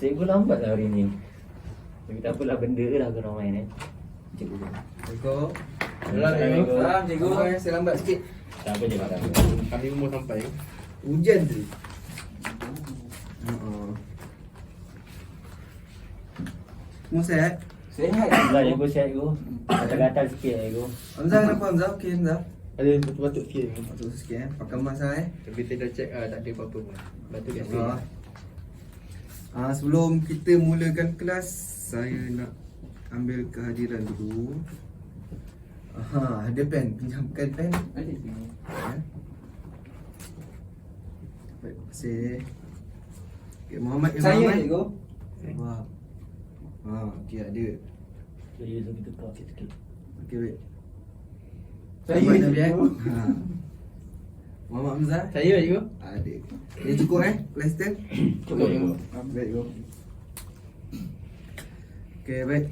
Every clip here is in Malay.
Cikgu lambat lah hari ni. Tapi tak apalah, benda lah kena main Cikgu. Assalamualaikum. Assalamualaikum. Salam cikgu. Saya lambat sikit. Tak apa je kat Kami umur sampai. Hujan tu. Semua sihat? Sihat. Alhamdulillah cikgu sihat cikgu. Gatal-gatal sikit cikgu. Hamzah kenapa Hamzah? Okey Hamzah? Ada batuk sikit ni. Batuk sikit Pakai mask lah Tapi kita dah check tak ada apa-apa pun. Batuk biasa. Sebelum kita mulakan kelas, saya nak ambil kehadiran dulu. Ada pen. Pinjamkan pen. Ada sini. Baik, terima kasih. Okay, Muhammad Saya Muhammad. cikgu. Wah. Okey ada. Jadi kita tukar sikit. Okey baik. Saya Muhammad cikgu. Nabian. Muhammad Hamzah. Saya cikgu. Ada. Ini cukup plaster? Cukup cikgu. Baik cikgu. Okey baik.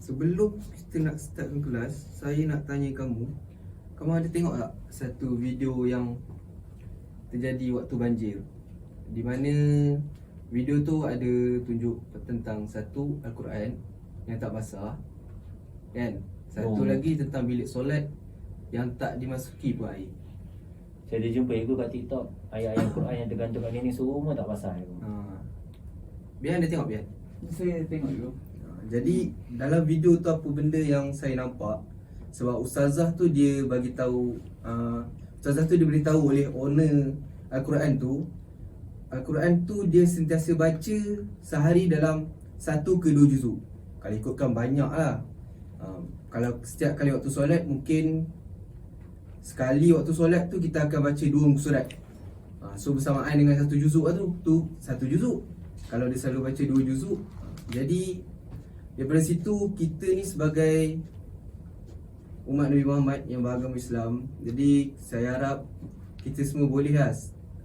Sebelum kita nak startkan kelas, saya nak tanya kamu. Kamu ada tengok tak satu video yang terjadi waktu banjir? Di mana video tu ada tunjuk tentang satu Al-Quran yang tak basah, kan? Satu lagi tentang bilik solat yang tak dimasuki pun air. Saya ada jumpa cikgu kat TikTok. Ayat-ayat Quran yang tergantung kat ni semua tak pasal cikgu. Bian ada tengok Bian? Saya tengok cikgu. Jadi dalam video tu apa benda yang saya nampak? Sebab ustazah tu dia bagi tahu, ustazah tu dia beritahu oleh owner Al-Quran tu, Al-Quran tu dia sentiasa baca sehari dalam 1 ke 2 juzuk. Kalau ikutkan banyak lah. Kalau setiap kali waktu solat, mungkin sekali waktu solat tu kita akan baca 2 muka surat. So bersamaan dengan 1 juzuk lah tu 1 juzuk. Kalau dia selalu baca 2 juzuk, jadi daripada situ kita ni sebagai umat Nabi Muhammad yang beragama Islam, jadi saya harap kita semua boleh lah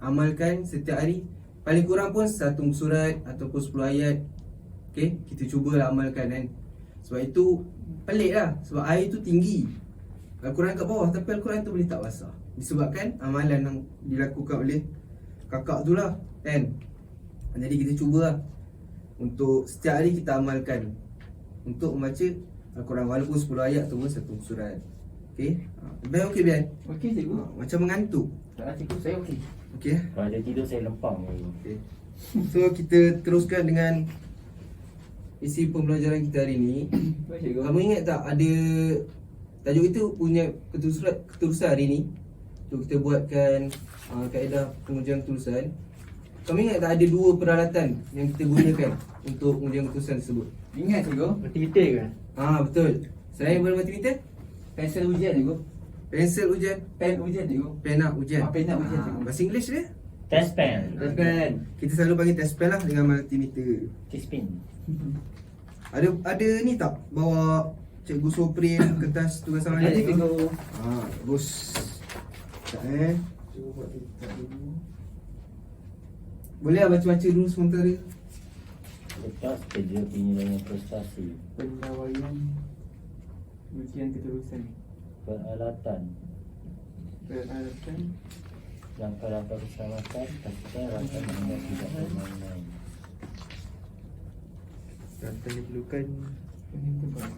amalkan setiap hari paling kurang pun 1 muka surat ataupun 10 ayat. Okay, kita cubalah amalkan kan. Sebab itu pelik lah, sebab air tu tinggi, Al-Quran kat bawah tapi Al-Quran tu boleh tak basah, disebabkan amalan yang dilakukan oleh kakak tu lah kan. Jadi kita cubalah untuk setiap hari kita amalkan untuk membaca Al-Quran walaupun 10 ayat ataupun 1 surat. Okey? Bian okey Bian? Okey cikgu. Macam mengantuk. Tak nak cikgu, saya okey. Okey? Kalau dia tidur saya lempang cikgu. Okey. So kita teruskan dengan isi pembelajaran kita hari ni. Baik cikgu. Kamu ingat tak ada tajuk itu punya keterusan hari ni? Untuk kita buatkan kaedah pengujian keterusan. Kamu ingat tak ada 2 peralatan yang kita gunakan untuk pengujian keterusan tersebut? Ingat cikgu. Multimeter kan? Betul. Selain daripada multimeter, Pensel ujian cikgu. pensel ujian, Pen ujian cikgu. pena ujian. Pena ujian cikgu. Bahasa Inggeris dia? Test pen. Test pen. Kita selalu panggil test pen lah dengan multimeter. Test pen. Ada ni tak bawa cikgu Soprin kertas tugasan Ada balik? cikgu. Bagus. Sekejap cuba buat letak dulu. Boleh lah baca-baca dulu sementara. Lepas kerja penilaian prestasi. Penilaian ujian keterusan. Peralatan. Peralatan. Langkah-langkah keselamatan. Pastikan rakan anda tidak bermain-main. Peralatan diperlukan. Penentukan.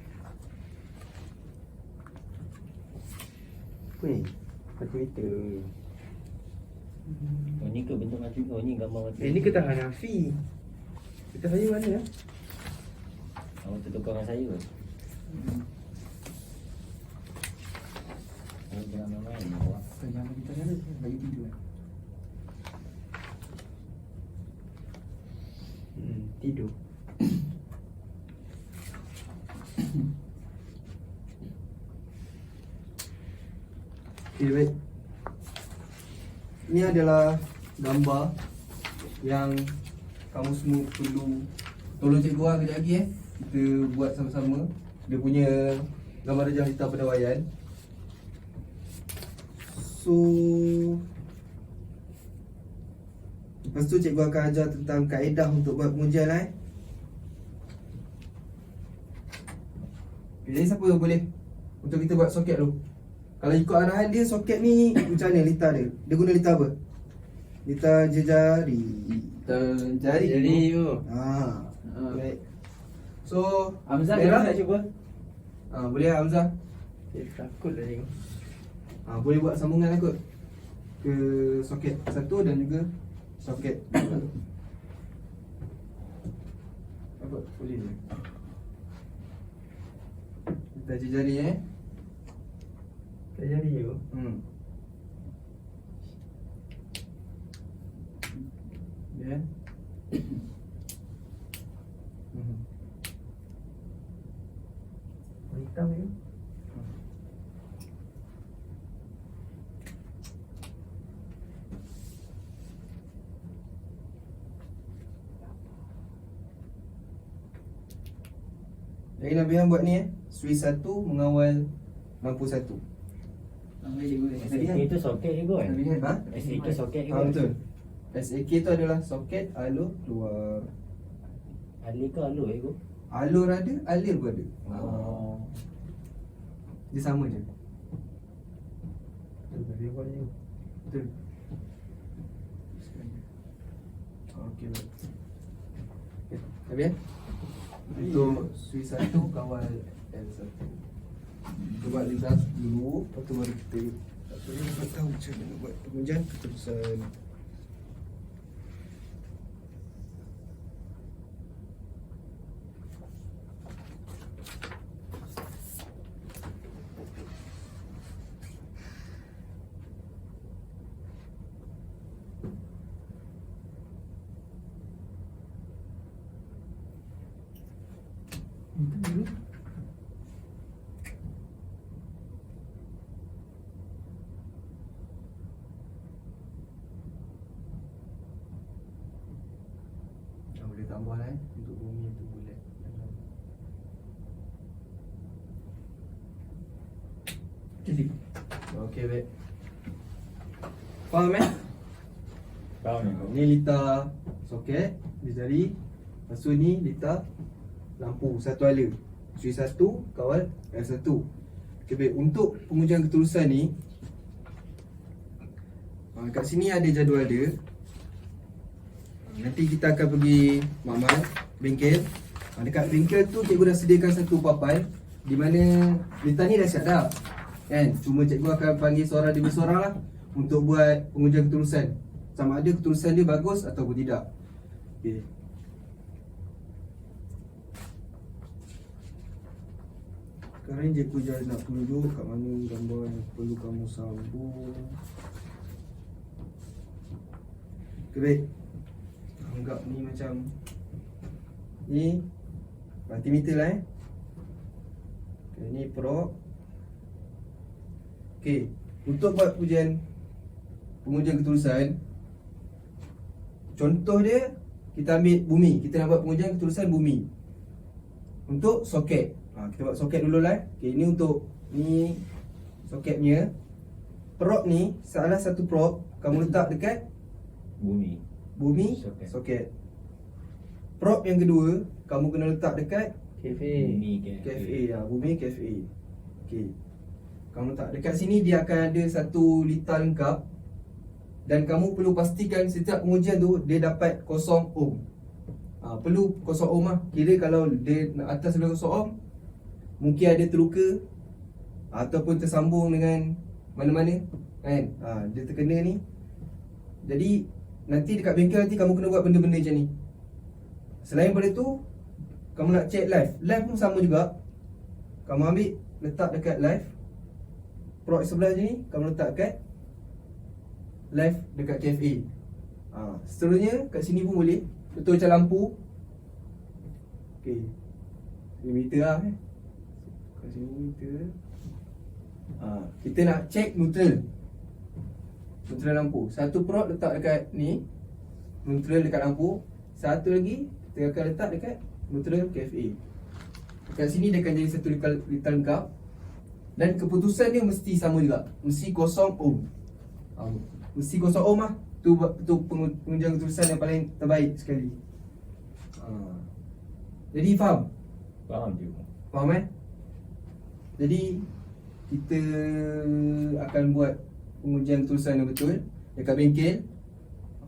Apa ni? Kalkulator. Oh ni ke bentuk macam ni gambar macam Ini kertas Hanafi. Kertas saya mana lah? Awak tertukar dengan saya ke? Awak jangan main-main awak. Yang kita ada bagi tidur. Tidur. Okay, baik. Ini adalah gambar yang kamu semua perlu tolong cikgu lah kejap lagi kita buat sama-sama. Dia punya gambar rejah hitam pendawaian. So lepas tu cikgu akan ajar tentang kaedah untuk buat pengujian lah Jadi siapa yang boleh untuk kita buat soket tu? Kalau ikut arahan dia, soket ni macam mana litar dia? Dia guna litar apa? Litar jari. Jari. Jadi tu. Baik. So Hamzah merah. kita nak cuba. Boleh Hamzah. Saya takut lah tengok. Boleh buat sambungan lah kot ke soket satu dan juga soket dua. Apa? Boleh je. Kita jari Tak jadi tu. Ya. Hitam tu. Jadi Nabi Han buat ni switch satu mengawal lampu satu. SAK tu soket je kot. SAK soket je kot. Betul. SAK tu adalah soket alur keluar. Alih ke alur je kot? Alur ada, alir pun ada. Oh. Dia sama je. Dia buat ni. Betul. Okey baik. Okey, habis untuk switch satu kawal L1. Kita buat lintas dulu, lepas tu baru kita dapat tahu macam mana nak buat pengujian keterusan. Boleh tambah lah untuk bumi tu bulat. Okey baik. Faham Faham ni. Ni litar soket dia jari. Lepas tu ni litar lampu satu ala. Switch satu kawal L1. Okey baik, untuk pengujian ketulusan ni kat sini ada jadual dia. Nanti kita akan pergi Mamal bengkel. Dekat bengkel tu cikgu dah sediakan satu papan di mana litar ni dah siap dah. Kan? Cuma cikgu akan panggil seorang demi seorang lah untuk buat pengujian ketulusan. Sama ada ketulusan dia bagus ataupun tidak. Okey. Sekarang ni cikgu dah nak tunjuk kat mana gambar yang perlu kamu sambung. Okey baik. Anggap ni macam ni multimeter lah Okay, ni probe. Okey, untuk buat pengujian ketulusan, contoh dia kita ambil bumi. Kita nak buat pengujian ketulusan bumi untuk soket. Kita buat soket dulu lah. Okey, ni untuk ni soketnya. Probe ni salah satu probe kamu letak dekat bumi soket. Probe yang kedua kamu kena letak dekat Kafe. kafe. Bumi kafe. Okey. Kamu letak dekat sini, dia akan ada satu litar lengkap. Dan kamu perlu pastikan setiap pengujian tu dia dapat 0 ohm. Perlu 0 ohm lah. Kira kalau dia atas daripada 0 ohm, mungkin ada terluka ataupun tersambung dengan mana-mana kan. Dia terkena ni. Jadi nanti dekat bengkel nanti kamu kena buat benda-benda macam ni. Selain daripada tu, kamu nak check live. Live pun sama juga. Kamu ambil, letak dekat live. Probe sebelah je ni, kamu letak dekat live dekat KFA. Seterusnya, kat sini pun boleh. Betul macam lampu. Okay, ni meter lah kat sini meter. Kita nak check neutral lampu. Satu probe letak dekat ni, neutral dekat lampu. Satu lagi kita akan letak dekat neutral KFA. Dekat sini dia akan jadi satu litar lengkap. Dan keputusan dia mesti sama juga. Mesti 0 ohm. Mesti 0 ohm lah. Tu pengujian keputusan yang paling terbaik sekali. Jadi faham? Faham je. Faham Jadi kita akan buat pengujian keputusan yang betul dekat bengkel.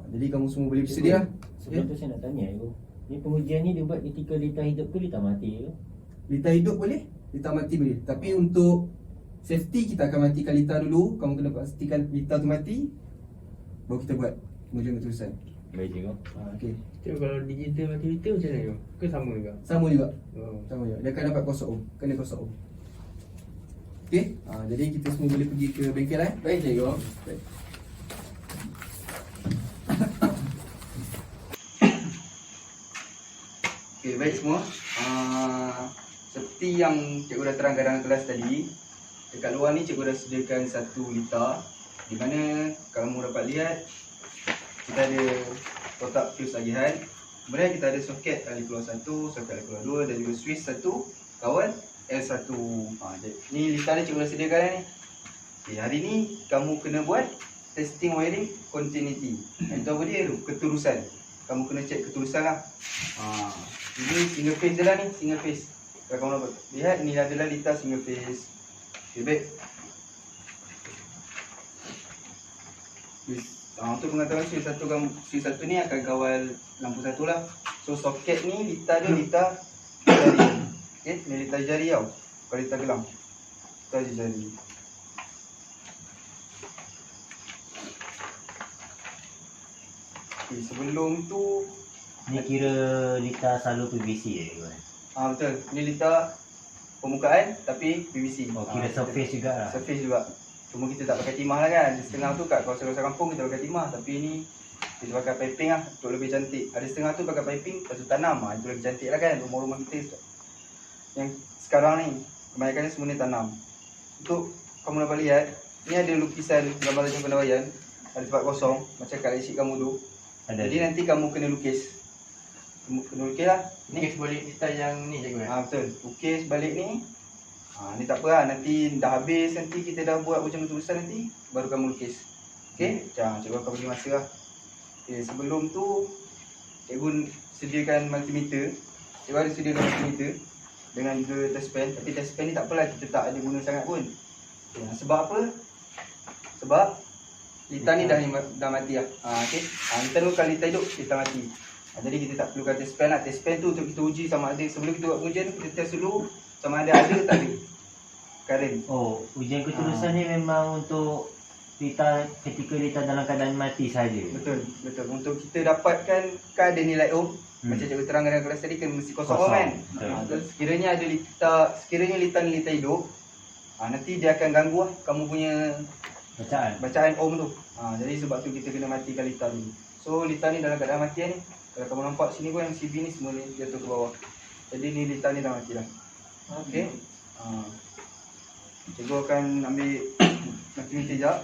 Jadi kamu semua boleh bersedia. Sebelum tu saya nak tanya you. Ni pengujian ni dia buat ketika Lita hidup ke Lita mati ke? Lita hidup boleh, Lita mati boleh. Tapi untuk safety kita akan matikan Lita dulu. Kamu kena pastikan Lita tu mati, baru kita buat pengujian keterusan. Baik je kau. Okey. So kalau digital mati Lita macam mana kau? Ke sama juga? Sama juga. Oh. Sama juga. Dia akan dapat kosong ohm. Kena kosong ohm. Okey. Jadi kita semua boleh pergi ke bengkel Baik cikgu. Baik. Okey, baik semua. Seperti yang cikgu dah terangkan dalam kelas tadi, dekat luar ni cikgu dah sediakan 1 liter, di mana kamu dapat lihat kita ada kotak fuse tagihan. Kemudian kita ada soket kali keluar 1, soket kali keluar 2 dan juga switch 1 kawal L1. Ni liter ni cikgu dah sediakan ni. Okay, hari ni kamu kena buat testing wiring continuity. Itu apa dia tu? Keterusan. Kamu kena cek keterusan lah. Ini single phase je lah ni, single phase. Kalau kamu dapat lihat, ni adalah liter single phase. Okay, baik. Untuk pengetahuan switch 1 ni akan kawal lampu 1 lah. So soket ni liter dia liter jari. Okay, ni liter jari tau. Kalau liter gelang, liter je jari. Okay, sebelum tu Ni kira Lita selalu PVC ke? betul. Ni liter permukaan tapi PVC. Oh, kira surface juga lah. Surface juga. Cuma kita tak pakai timah lah kan. Setengah tu kat kawasan-kawasan kampung kita pakai timah, tapi ni kita pakai piping lah untuk lebih cantik. Ada setengah tu pakai piping, lepas tu tanam. Itu lagi cantik lah kan, rumah-rumah kita. Yang sekarang ni kebanyakannya semua ni tanam. Untuk kamu dapat lihat, ni ada lukisan gambar Raja Pendawayan. Ada tempat kosong macam kat lecik kamu tu. Ada. Jadi nanti kamu kena lukis. Kena lukis lah. Ni balik liter yang ni cikgu Betul. Lukis balik ni. Ni tak apa lah. Nanti dah habis, nanti kita dah buat ujian keterusan nanti, baru kamu lukis. Okey? Cikgu akan bagi masa lah. Okay, sebelum tu cikgu sediakan multimeter. Cikgu ada sediakan multimeter dengan juga test pen. Tapi test pen ni tak apalah, kita tak ada guna sangat pun. Okay, sebab apa? Sebab liter ni dah mati lah. Okey? Kita dulu kalau liter hidup, liter mati. Jadi kita tak perlukan test pen lah. Test pen tu untuk kita uji sama ada, sebelum kita buat pengujian, kita test dulu sama ada ke tak ada current. Oh, ujian keterusan ni memang untuk Lita ketika Lita dalam keadaan mati saja. Betul. Untuk kita dapatkan kan ada nilai ohm. Macam cikgu terangkan dalam kelas tadi kan mesti kosong ohm kan. Betul. Sekiranya ada liter ni liter hidup, nanti dia akan ganggu lah kamu punya bacaan ohm tu. Jadi sebab tu kita kena matikan liter dulu. So liter ni dalam keadaan mati ni. Kalau kamu nampak sini pun yang CB ni semua ni jatuh ke bawah. Jadi ni liter ni dah mati dah. Okey. Cikgu akan ambil multimeter sekejap.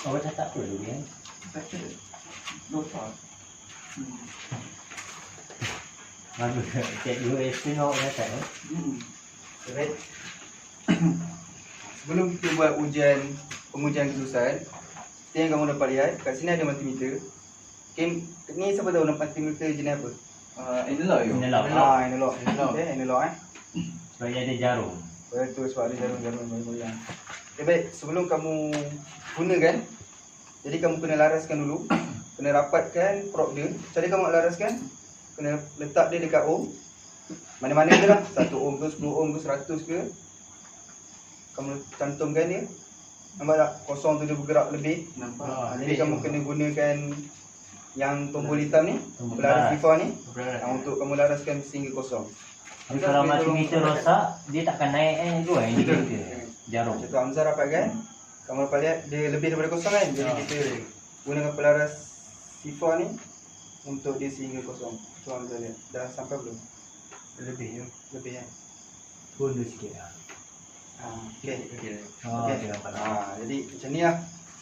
Awak catat apa dulu kan? Nota. Bagus. Cikgu tengok catat eh. Alright. Sebelum kita buat pengujian keterusan, yang kamu dapat lihat kat sini ada multimeter. Okay, ni siapa tahu multimeter jenis apa? Analog. Analog. Analog. Okay, analog Sebab dia ada jarum. Betul, sebab ada jarum-jarum goyang. Okay, baik, sebelum kamu gunakan, jadi kamu kena laraskan dulu. Kena rapatkan probe dia. Cara kamu nak laraskan, kena letak dia dekat ohm. Mana-mana je lah, 1 ohm ke, 10 ohm ke, 100 ke. Kamu cantumkan dia. Nampak tak? Kosong tu dia bergerak lebih. Nampak. Jadi kamu kena gunakan yang tombol hitam ni, Tombol pelaras laras. before ni, Berat. untuk kamu laraskan sehingga kosong. Tapi kalau multimeter rosak, dia takkan naik dua indikator. Jarum. Macam tu Hamzah rapatkan. Kamu dapat lihat dia lebih daripada kosong kan. Jadi kita gunakan pelaras C4 ni untuk dia sehingga kosong. Tu Hamzah lihat. Dah sampai belum? Lebih je. Lebih kan? Mundur sikit lah. Okey. Oh, Okey. okay, nampak. Jadi macam ni lah.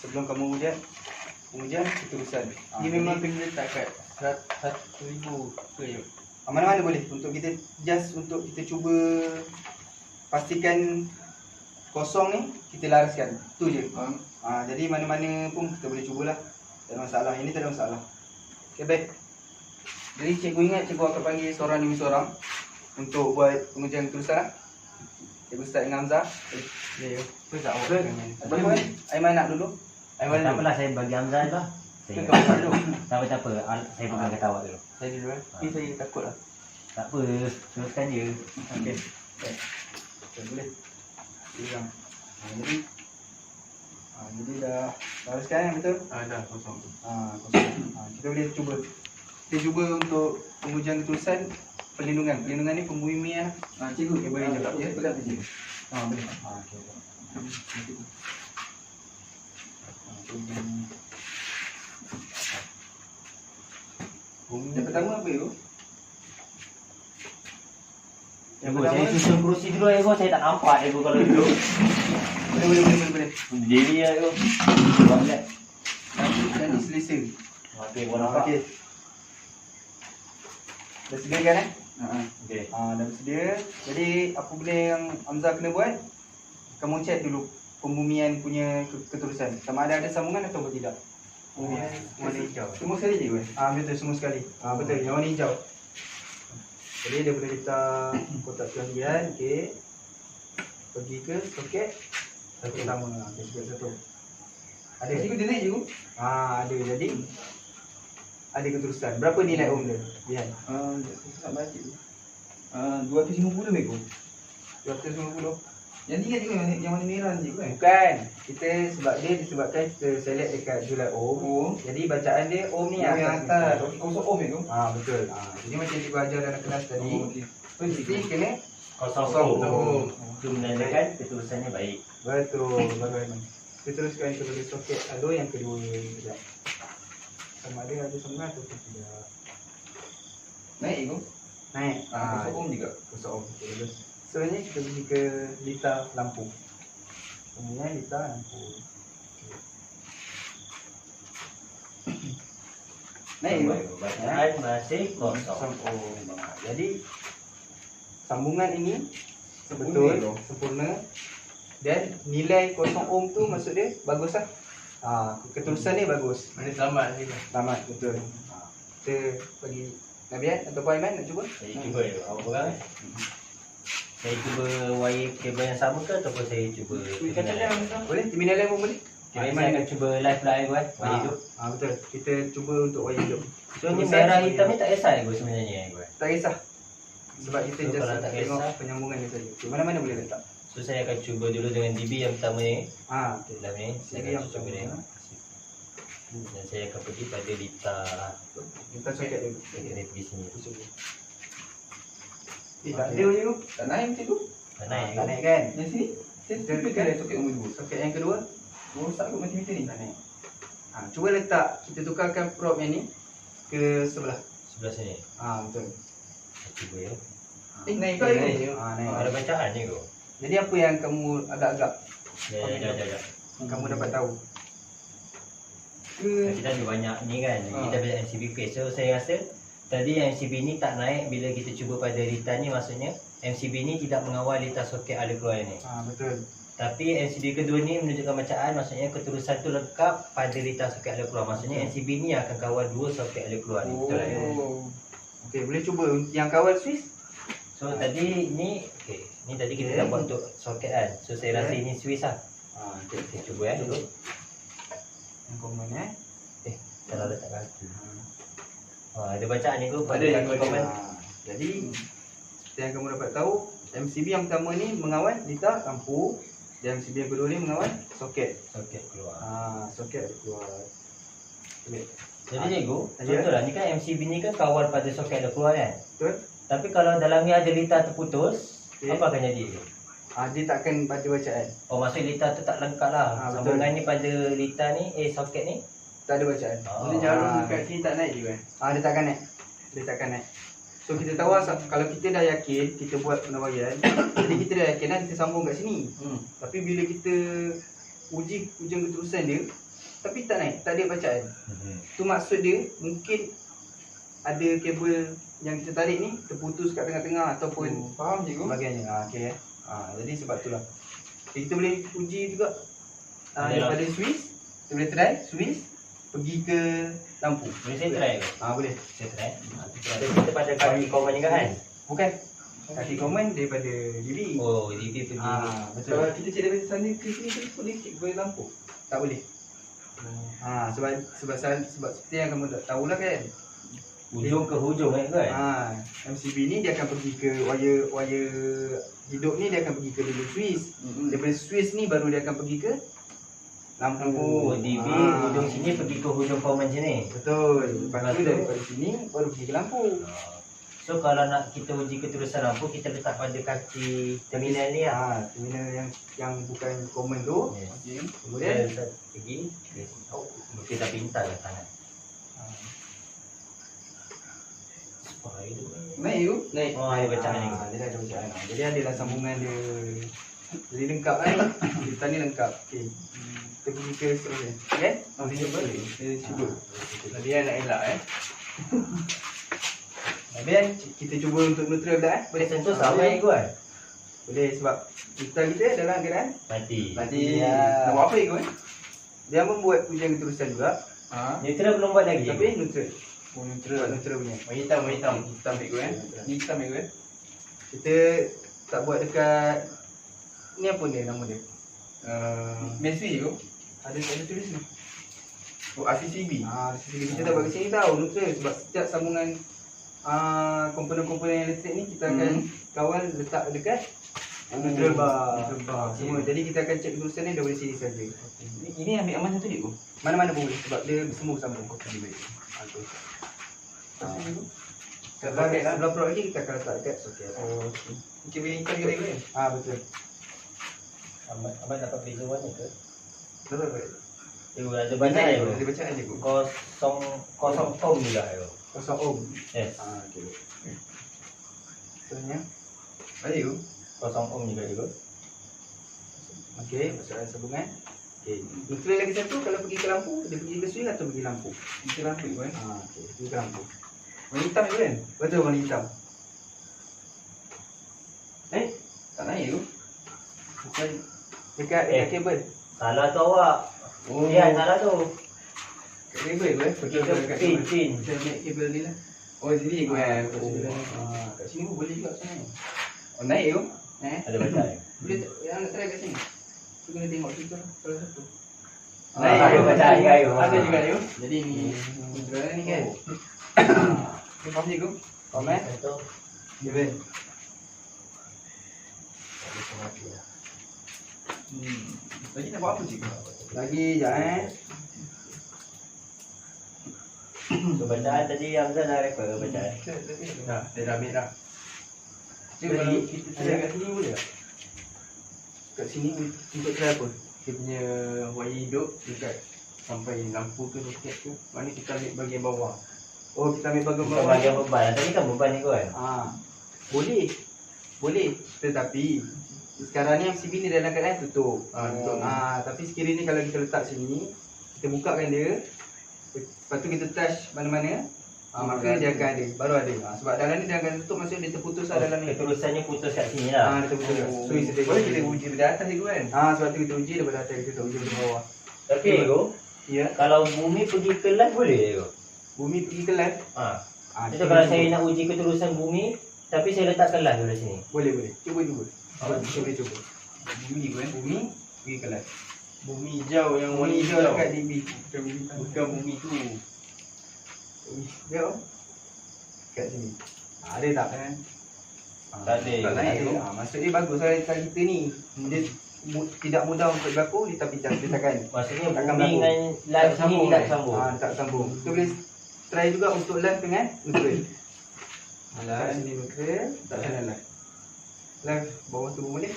Sebelum kamu pengujian keterusan. Ni memang kena letak kat 1,000 ke je. Mana-mana boleh. Untuk kita untuk kita cuba pastikan kosong ni kita laraskan. Tu je. Jadi mana-mana pun kita boleh cubalah. Tak ada masalah. Ini tak ada masalah. Okey, baik. Jadi cikgu ingat cikgu akan panggil seorang demi seorang untuk buat pengujian keterusan lah. Cikgu start dengan Hamzah. Ya, tu tak awak Betul? dengan Betul kan? Aiman nak dulu. Ai Tak mana dulu? apalah, saya bagi Hamzah lah. Ke Saya kau dulu. tak apa. Saya pegang kata awak dulu. Saya dulu eh. Tapi saya takut lah. Tak apa, teruskan je. Okey. Okay, boleh. Hilang. Jadi dah sekarang yang betul? Dah kosong. Kosong. Kita boleh cuba. Kita cuba untuk pengujian ketulisan pelindungan. Pelindungan ni pembumian. Cikgu, okay, boleh jawab ya. Pegang ke sini. Boleh. Okey. Yang pertama apa itu? Ego, saya susun kerusi dulu Ego, saya tak nampak Ego kalau duduk. Boleh. Berdiri ya Ego. Buat lihat. Nanti selesa. Okey, gua nampak. Okey. Dah sedia kan Okey. dah bersedia. Jadi apa benda yang Hamzah kena buat? Kamu cek dulu pembumian punya keterusan. Sama ada sambungan atau tidak. Pembumian warna hijau. Semua sekali je kan? Betul, semua sekali. Betul, yang warna hijau. Jadi dia boleh letak kotak pelanggian, okey. Pergi ke soket satu sama. Okey, soket satu. Ada cikgu dia naik cikgu? Ada. Jadi ada keterusan. Berapa nilai ohm dia? Lihat. Tak baca tu. 250 mego. 250. Yang tinggal cikgu yang warna merah ni cikgu kan? Bukan. Kita sebab dia disebabkan kita select dekat jumlah ohm. Jadi bacaan dia ohm ni Yang atas. Okey, kosong ohm mego. Betul. Jadi macam cikgu ajar dalam kelas tadi, Okey. mesti kena Kosong ohm. Itu menandakan keterusannya baik. Betul. Bagaimana? Kita teruskan kepada soket alur yang kedua juga. Sama ada sambungan atau tidak. Naik cikgu. Naik. Kosong ohm juga. Kosong ohm. Okey, bagus. Sebenarnya kita pergi ke lita lampu. Kemudian lita lampu. Naik cikgu. Bacaan masih kosong. Jadi sambungan ini Sempurna betul tu. sempurna dan nilai kosong ohm tu maksud dia bagus lah. Keterusan dia bagus. Mana selamat ni. Selamat betul. Kita bagi Nabian atau Puan Aiman nak cuba? Saya cuba Ego. Awak pegang. Saya cuba wire kabel yang sama ke ataupun saya cuba terminal? Boleh? Terminal lain pun boleh. Saya akan cuba live lah Ego kan. Wire hidup. Betul. Kita cuba untuk wire hidup. So ni merah hitam ni tak kisah Ego sebenarnya Ego. Tak kisah. Sebab kita So, just kalau tak tengok kisah, penyambungan dia saja. Mana-mana boleh letak. So saya akan cuba dulu dengan DB yang pertama ni. Okey. Dalam ni saya DB akan yang cuba pertama. ni. Dan saya akan pergi pada lita. Kita soket dia. Saya kena pergi sini. Tak ada je tu. Tak naik cikgu. Tak naik Tak Ego. naik kan? Yang sini. Saya Kita tekan tekan. soket nombor 2. Soket yang kedua. Rosak kot multimeter ni. Tak naik. Cuba letak. Kita tukarkan probe yang ni ke sebelah. Sebelah sini. Betul. Saya cuba ya. Naik ke Naik. cikgu? Naik. Ada bacaan ni Ego. Jadi apa yang kamu agak-agak Ya. kamu dapat tahu? Kita ada banyak ni kan. Kita ada MCB phase. So saya rasa tadi yang MCB ni tak naik bila kita cuba pada lita ni, maksudnya MCB ni tidak mengawal lita soket alur keluar ni. Betul. Tapi MCB kedua ni menunjukkan bacaan, maksudnya keterusan tu lengkap pada lita soket alur keluar. Maksudnya MCB ni akan kawal dua soket alur keluar ni. Betul tak? Okey, boleh cuba yang kawal Swiss? So tadi ni okey. Ni tadi kita dah buat untuk soket kan. So saya rasa ini Swiss lah. Okey, Saya cuba dulu. yang common Kalau letak kaki. Ada bacaan ni tu pada Ada yang kaki komen. Jadi seperti yang kamu dapat tahu, MCB yang pertama ni mengawal lita lampu dan MCB yang kedua ni mengawal soket. Soket keluar. Soket keluar. Okey. Jadi cikgu, Ya. betul lah. Ni kan MCB ni kan kawal pada soket alur keluar kan. Betul? Tapi kalau dalam ni ada lita terputus, Okey. apa akan jadi? Dia takkan pada bacaan. Oh, maksud lita tu tak lengkap lah. Betul. Sambungan ni pada lita ni, soket ni. Tak ada bacaan. Boleh jarum dekat sini tak naik juga. Dia takkan naik. Dia takkan naik. So kita tahu kalau kita dah yakin kita buat penawaian, jadi kita dah yakin kita sambung kat sini. Tapi bila kita uji ujung keterusan dia, tapi tak naik, tak ada bacaan. Tu maksud dia mungkin ada kabel yang kita tarik ni terputus kat tengah-tengah ataupun Faham cikgu? sebagainya. Okey jadi sebab itulah. Kita boleh uji juga daripada Swiss. Kita boleh try Swiss pergi ke lampu. Boleh saya try ke? Boleh. Saya try. Kita pada kaki komen juga kan? Bukan. Kaki komen daripada DB. Oh, DB pergi. Betul. Kalau kita cek daripada sana ke sini tu boleh cek boleh lampu. Tak boleh. Sebab seperti yang kamu tak tahulah kan. Hujung ke hujung kan? MCB ni dia akan pergi ke wire hidup ni, dia akan pergi ke dulu Swiss. Daripada Swiss ni baru dia akan pergi ke lampu. ODB hujung sini pergi ke hujung common sini. Betul. Lepas tu daripada sini baru pergi ke lampu. So kalau nak kita uji keterusan lampu, kita letak pada kaki terminal ni lah. Terminal yang bukan common tu. Yes. Kemudian Kita pergi. Mungkin dah pintar lah tangan. naik tu. Naik. Oh, ada bacaan ni. Dia dah ada bacaan. Jadi adalah sambungan dia. Jadi lengkap kan. Kita ni lengkap. Okey. Kita pergi ke seterusnya. Kan? Kita cuba. Kita cuba. Tadi nak elak Habis kita cuba untuk neutral dah Boleh sentuh sama yang kan? Boleh sebab neutral kita dalam keadaan Mati. Nak buat apa ikut Dia membuat ujian keterusan juga. Neutral belum buat lagi. Tapi neutral. Neutral. Neutral punya. Hitam ikut Ni hitam ikut Kita tak buat dekat ni apa dia nama dia? Messi tu. Ada tulis ni. RCCB. Kita tak buat kat sini tau neutral sebab setiap sambungan komponen-komponen elektrik ni kita akan kawal letak dekat neutral bar. Semua. Jadi kita akan cek keterusan ni daripada sini saja. Ini ambil aman satu dia tu. Mana-mana pun boleh sebab dia semua sambung. Lebih baik. Sebelah produk lagi kita akan letak dekat soket. Okey. Okey, beli ikan juga kan? Betul. Abang dapat beza warna ke? Betul. Ada bacaan je. Ada bacaan je. Kosong ohm juga tu. 0 ohm. Yes. Okey. Sebenarnya Baik tu. Kosong ohm juga. okey, masalah sambungan. Okey. Neutral lagi satu kalau pergi ke lampu, dia pergi ke swing atau pergi lampu? Kita rapi kan. Okey, pergi ke lampu. Warna hitam tu kan? Betul warna hitam. Tak naik tu. Bukan dekat kabel. Salah tu awak. Ya, salah tu. Kat kabel tu Pergi ke pin. Kita ambil kabel ni lah. Oh, sini ikut kan. Kat sini pun boleh juga sebenarnya. Oh, naik tu. Ada bacaan. Boleh tak? Yang nak try kat sini. Tu kena tengok tu lah, salah satu. Ada bacaan juga. Ada juga tu. Jadi ni neutral ni kan. Ni faham je tu. Faham eh? Contoh. Given. Lagi nak buat apa cik? Lagi sekejap So bacaan tadi Hamzah dah record ke bacaan? Dah, saya dah ambil dah. Cik, kalau kita try kat sini boleh tak? Kat sini untuk try apa? Dia punya wire hidup dekat sampai lampu ke soket ke. Mana kita ambil bahagian bawah. Oh, kita ambil bahagian Bukan bawah. bahagian beban. Tadi kan beban ni kan? Boleh. Boleh. Tetapi sekarang ni MCB ni dalam keadaan tutup. Tutup. Tapi sekiranya kalau kita letak sini, kita bukakan dia, lepas tu kita touch mana-mana, maka dia akan ada, baru ada. Sebab dalam ni dia akan tutup, maksudnya dia terputus lah dalam ni. Keterusannya putus kat sini lah. Dia terputus. So, Boleh kita uji dari atas je kan? sebab tu kita uji daripada atas, kita tak uji dari bawah. Tapi Ego, Ya. kalau bumi pergi ke live boleh Ego? Bumi pergi ke live. Itu kalau saya nak uji keterusan bumi, tapi saya letakkan live dulu sini. Boleh. Cuba. Kita boleh cuba. Bumi kan? Bumi pergi ke live. Bumi hijau yang warna Bumi hijau hijau dekat DB. Bukan bumi tu. Dia kat sini. Ada tak? Tak ada. Tak naik tu. Maksud dia bagus lah dekat kita ni. Dia tidak mudah untuk berlaku, tapi dia takkan. Maksudnya Takkan bumi berlaku. dengan live sini tidak sambung. Tak sambung. Kita boleh try juga untuk live dengan neutral. Kat sini neutral, tak sana live. Live bawah tu boleh.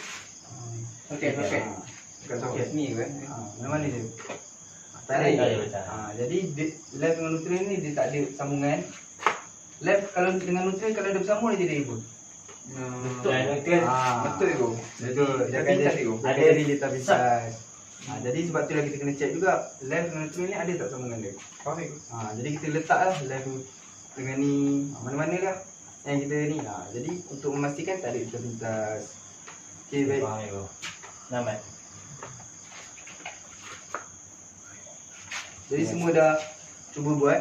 Soket. Dekat soket. Ni kan? Mana-mana je. Tak naik. Tak ada bacaan. Jadi live dengan neutral ni dia tak ada sambungan. Live kalau dengan neutral kalau dia bersambung dia jadi ribut. Dan neutral. Betul tu. Betul. Dia akan pintas jadi tu. dia akan jadi letak pintas. Jadi sebab tu lah kita kena check juga live dengan neutral ni ada tak sambungan dia. Faham ke? Jadi kita letaklah live dengan ni mana-mana lah yang kita ni. Jadi untuk memastikan tak ada letak pintas. Okey, baik. Faham Ego. Namat. Jadi semua dah cuba buat.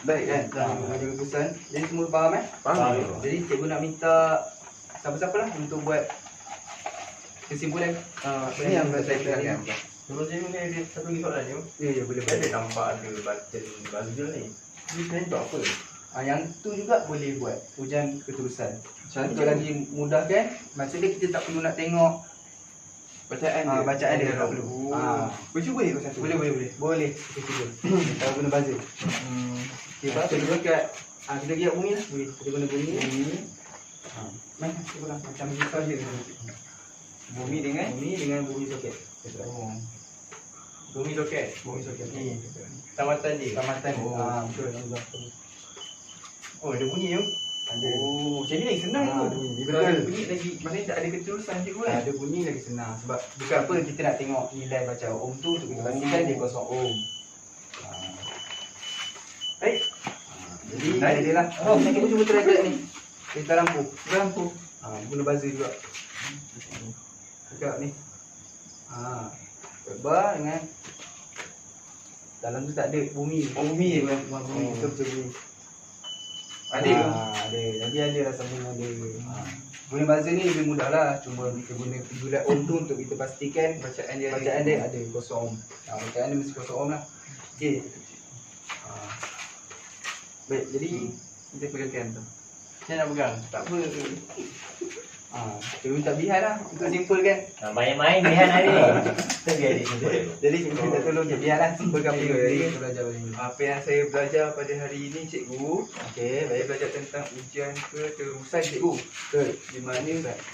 Baik kan? Dah ada keputusan. Jadi semua faham Faham. Jadi cikgu nak minta siapa-siapa lah untuk buat kesimpulan. Ini yang saya terangkan. Sebelum cikgu ni ada satu lagi soalan je. Ya, boleh. Ada nampak ada buzzer ni. Ni sebenarnya untuk apa? Yang tu juga boleh buat ujian keterusan. Satu lagi mudah kan? Maksudnya kita tak perlu nak tengok Bacaan dia. bacaan dia, tak perlu. Boleh cuba je kau satu. Boleh. Kita cuba. Kita guna buzzer. Okay, lepas tu kita dekat kita pergi kat bumi lah. Boleh. Kita guna bumi. Main kita guna macam misal je. Bumi dengan bumi soket. bumi loket. Bumi soket. Ni tamatan dia. Tamatan. Oh. Betul. Oh, ada bunyi tu. Ada. Oh, macam ni lagi senang tu. Ada bunyi. Kalau ada bunyi lagi, maknanya tak ada keterusan cikgu kan? Ada bunyi lagi senang sebab bukan apa kita nak tengok nilai baca ohm tu untuk kita pastikan dia kosong ohm. Baik. Jadi dia lah. Kita cuba try kat ni. Kita lampu. Guna buzzer juga. Dekat ni. Coba dengan dalam tu tak ada bumi. Oh, bumi je kan? Bumi betul bumi. Ada ke? Ada. Jadi ada lah sambungan dia. Guna buzzer ni lebih mudah lah. Cuma kita guna figurat ohm tu untuk kita pastikan Bacaan dia ada kosong ohm. Bacaan dia mesti kosong ohm lah. Okey. Baik, jadi kita pegangkan tu. Saya nak pegang. Tak apa. Kita minta bihan lah. Untuk simple kan. Main-main Bihan hari ni. Kita biar dia simple. Jadi kita minta tolong je bihan lah. Simplekan Okey, benda baik. kita belajar hari ni. Apa yang saya belajar pada hari ini cikgu, Okey, saya baik. belajar tentang ujian keterusan cikgu. Betul. Di mana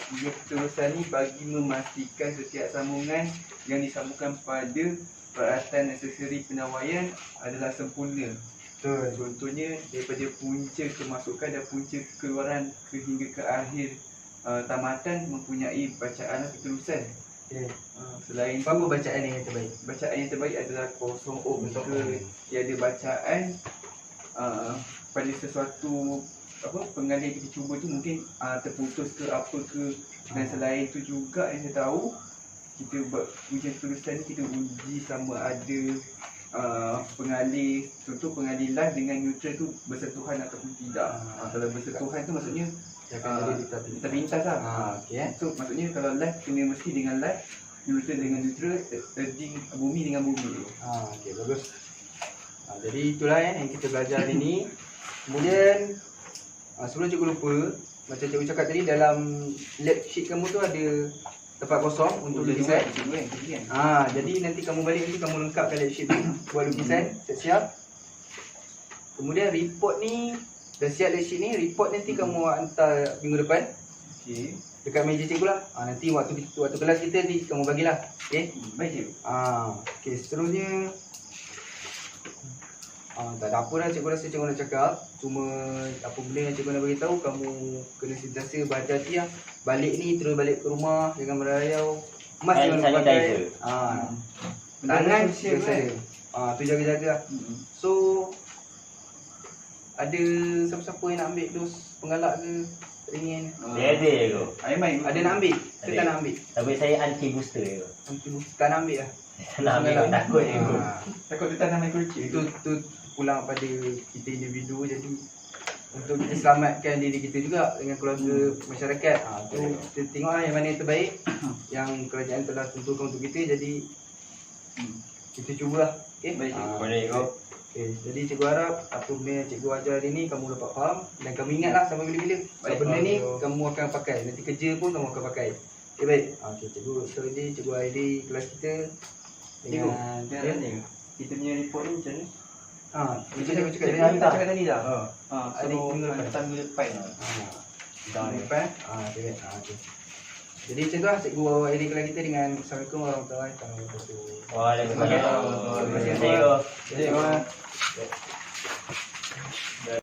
ujian keterusan ni bagi memastikan setiap sambungan yang disambungkan pada peralatan aksesori penawaian adalah sempurna. Betul. Contohnya daripada punca kemasukan dan punca keluaran hingga ke akhir tamatan mempunyai bacaan keterusan. Okey. Selain Apa bacaan yang terbaik? bacaan yang terbaik adalah kosong ohm. Kosong Jika ohm. tiada bacaan pada sesuatu pengalih yang kita cuba tu mungkin terputus ke apa ke, dan selain tu juga yang saya tahu kita buat ujian keterusan ni kita uji sama ada pengalih, contoh pengalih live dengan neutral tu bersentuhan ataupun tidak. Kalau bersentuhan tu maksudnya Jangan jadi kita pintas lah. Okey So maksudnya kalau live kena mesti dengan live, neutral dengan neutral, urging bumi dengan bumi. Okey, bagus. Jadi itulah yang kita belajar hari ni. Kemudian sebelum cikgu lupa, macam cikgu cakap tadi, dalam lab sheet kamu tu ada tempat kosong untuk lukisan. Jadi nanti kamu balik nanti kamu lengkapkan lab sheet tu, buat lukisan, siap-siap. Kemudian report ni dah siap lab sheet ni, report nanti kamu hantar minggu depan. Okey. Dekat meja cikgu lah. Nanti waktu kelas kita nanti kamu bagilah. Okey. Baik cikgu. Okey, seterusnya tak ada apa dah cikgu rasa cikgu nak cakap. Cuma apa benda yang cikgu nak bagi tahu, kamu kena sentiasa berhati-hati lah. Balik ni terus balik ke rumah, jangan merayau. Mask Hand jangan lupa pakai. sanitizer. Tangan Social, biasa dia. Tu jaga-jaga lah. So ada siapa-siapa yang nak ambil dos pengalak ke ringin? Dia ada je tu. Air main. Ada nak ambil? Ke Ada. tak nak ambil? Tapi saya anti booster je. Tak nak ambil lah. Nak ambil pun takut je tu. Takut dia tanam microchip. Itu pulang pada kita individu. Jadi untuk kita selamatkan diri kita juga dengan keluarga, masyarakat. Tu kita tengoklah yang mana yang terbaik yang kerajaan telah tentukan untuk kita. Jadi kita cubalah. Okey. Baik, cikgu. Boleh kau. Okay, jadi cikgu harap apa benda yang cikgu ajar hari ni kamu dapat faham dan kamu ingatlah sampai bila-bila. Baik, Benda ni cikgu. kamu akan pakai. Nanti kerja pun kamu akan pakai. Okay, baik. Okay, cikgu sekali cikgu Aidi kelas kita Cikgu, dengan saya nak tanya. Kita punya report ni macam mana? macam cikgu cakap Cikgu tadi. hantar cakap tadi dah. Ada Suruh minggu depan. hantar minggu depan. Minggu depan. Okay, baik. Okay. Jadi macam tu lah cikgu Aidi kelas kita dengan Assalamualaikum warahmatullahi wabarakatuh. Waalaikumsalam. Terima kasih. Terima kasih. Cikgu.